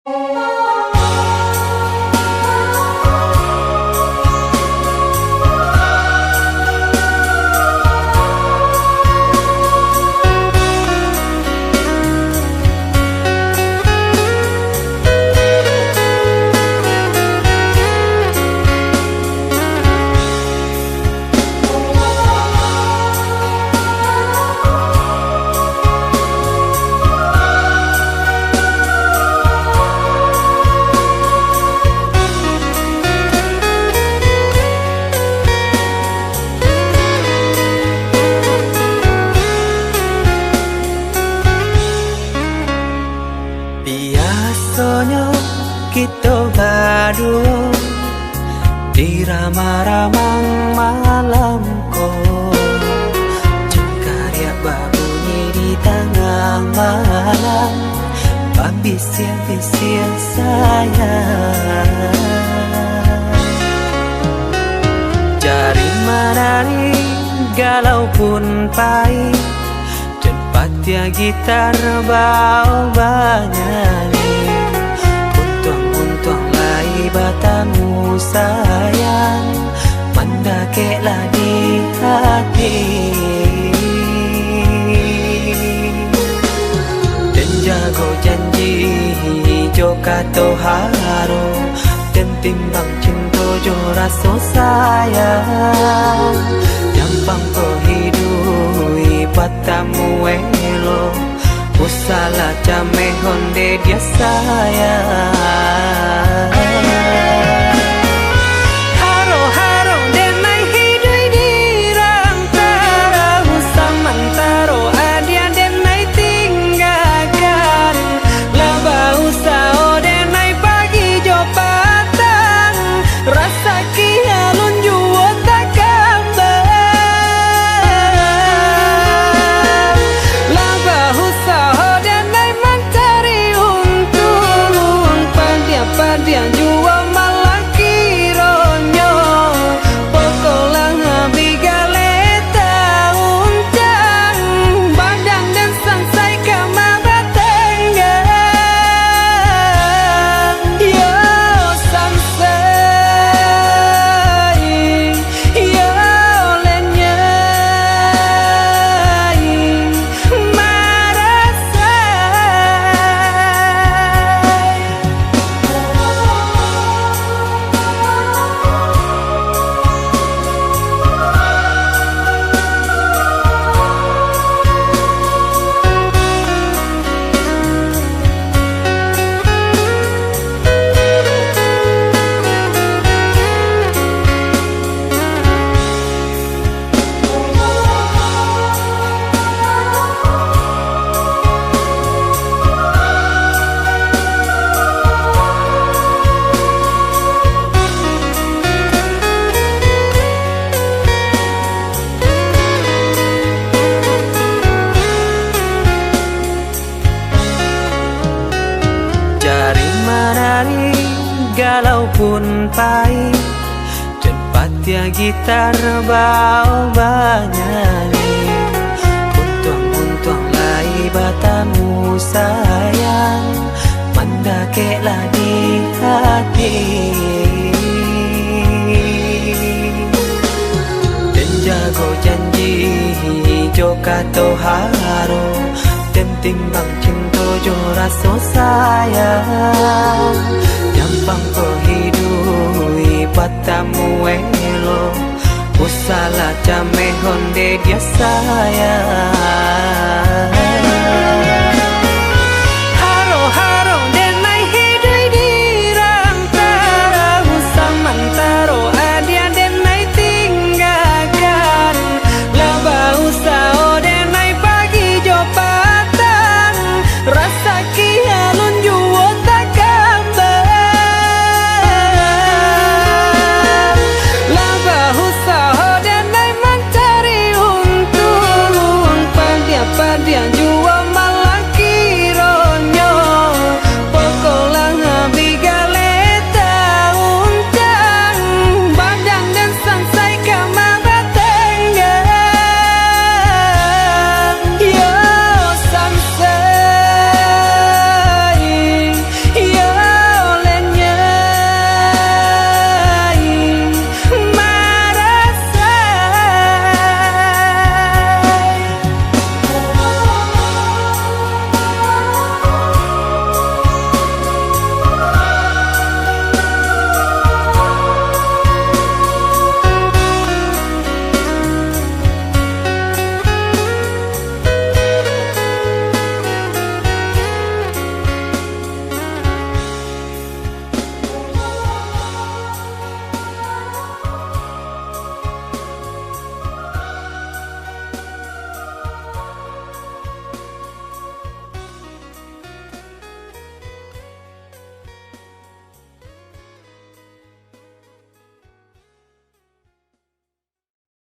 Biasanya kita berdua di ramah-ramah malam kau, cengkarya berbunyi di tengah malam, bisir-bisir sayang. Jari menari galau pun pahit, tempatnya gitar bau bernyanyi. Untung-untung lai batamu sayang, mendakeklah di hati. Dan jago janji joka toharo, dan timbang cinta jo rasa sayang. Jampang kau hidui patamu elo, usala came honde dia sayang. Haro-haro denai hidui di rantara, samantaro adia denai tinggalkan. Laba usao denai pagi jo patang, rasa kialun juo tak kabar. Laba usao denai mencari untung, padia juo malah kironyo. Pokolang bigaleta uncang, badan dan sansai kamar tenggang. Yo sansai, yo lenyai marasai. Jari menari galau pun pahit, tempatnya gitar bau bernyanyi. Untung-untung lai batamu sayang, mendakeklah di hati. Dan jago janji joka toharo, dan timbang cinta jo rasa sayang. Jampang kau hidui patamu elo, usala came honde dia sayang.